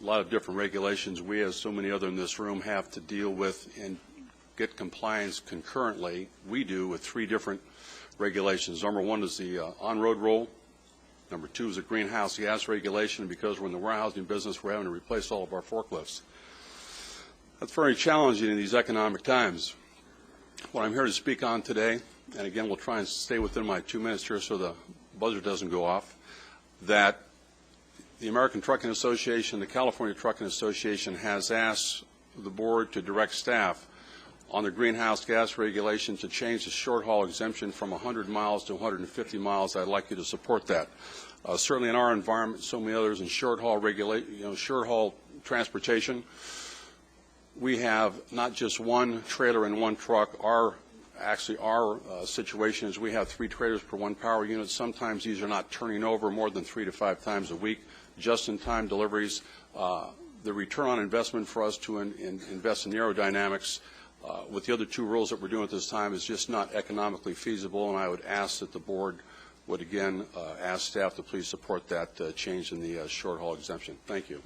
lot of different regulations we, as so many other in this room, have to deal with and get compliance concurrently. We do with 3 different regulations. Number 1 is the on-road rule. Number 2 is the greenhouse gas regulation, because we're in the warehousing business, we're having to replace all of our forklifts. That's very challenging in these economic times. What I'm here to speak on today, and again, we'll try and stay within my 2 minutes here so the buzzer doesn't go off, that the American Trucking Association, the California Trucking Association has asked the board to direct staff on the greenhouse gas regulation to change the short haul exemption from 100 miles to 150 miles. I'd like you to support that. Certainly in our environment, so many others in short haul short haul transportation, we have not just one trailer and one truck. Our situation is we have 3 trailers per 1 power unit. Sometimes these are not turning over more than 3 to 5 times a week. Just-in-time deliveries. The return on investment for us to invest in the aerodynamics with the other 2 rules that we're doing at this time is just not economically feasible, and I would ask that the board would again ask staff to please support that change in the short haul exemption. Thank you.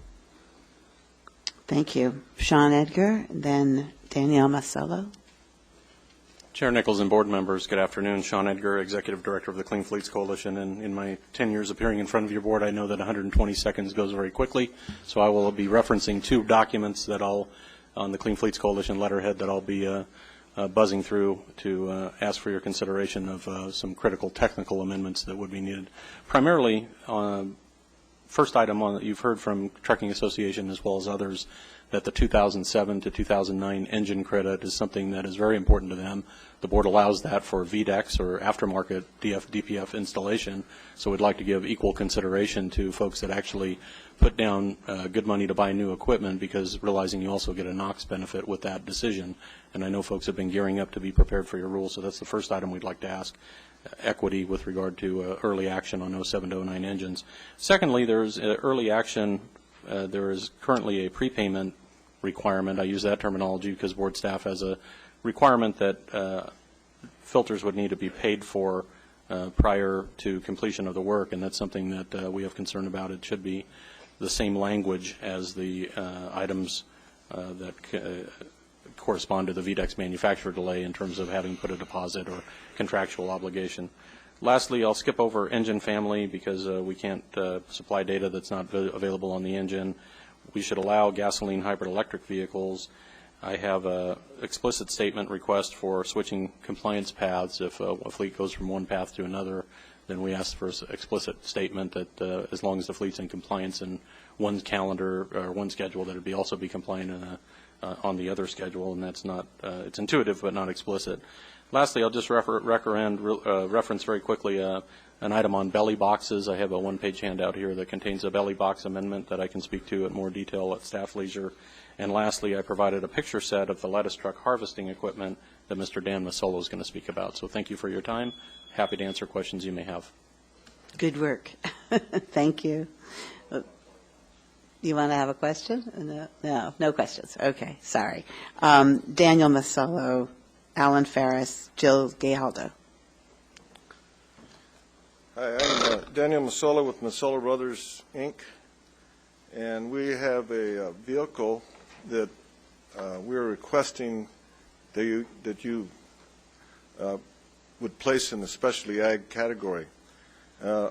Thank you. Sean Edgar, then Danielle Masello. Chair Nichols and board members, good afternoon. Sean Edgar, Executive Director of the Clean Fleets Coalition, and in my 10 years appearing in front of your board, I know that 120 seconds goes very quickly, so I will be referencing 2 documents that I'll, on the Clean Fleets Coalition letterhead, that I'll be buzzing through to ask for your consideration of some critical technical amendments that would be needed. Primarily, first item on, you've heard from Trucking Association as well as others that the 2007 to 2009 engine credit is something that is very important to them. The board allows that for VDEX or aftermarket DPF installation, so we'd like to give equal consideration to folks that actually put down good money to buy new equipment, because realizing you also get a NOx benefit with that decision. And I know folks have been gearing up to be prepared for your rules, so that's the first item we'd like to ask. Equity with regard to early action on 07 to 09 engines. Secondly, there's early action. There is currently a prepayment requirement. I use that terminology because board staff has a requirement that filters would need to be paid for prior to completion of the work, and that's something that we have concern about. It should be the same language as the items that correspond to the VDEX manufacturer delay in terms of having put a deposit or contractual obligation. Lastly, I'll skip over engine family because we can't supply data that's not available on the engine. We should allow gasoline hybrid electric vehicles. I have a explicit statement request for switching compliance paths. If a fleet goes from one path to another, then we ask for an explicit statement that as long as the fleet's in compliance in one calendar or one schedule, that it also be compliant in on the other schedule, and that's not, it's intuitive but not explicit. Lastly, I'll just reference very quickly an item on belly boxes. I have a one-page handout here that contains a belly box amendment that I can speak to at more detail at staff leisure. And lastly, I provided a picture set of the lettuce truck harvesting equipment that Mr. Dan Masolo is going to speak about. So thank you for your time. Happy to answer questions you may have. Good work. Thank you. You want to have a question? No questions. Okay, sorry. Daniel Masolo, Alan Ferris, Jill Gajaldo. Hi, I'm Daniel Masolo with Masolo Brothers, Inc., and we have a vehicle that we're requesting that you would place in the specialty ag category. Our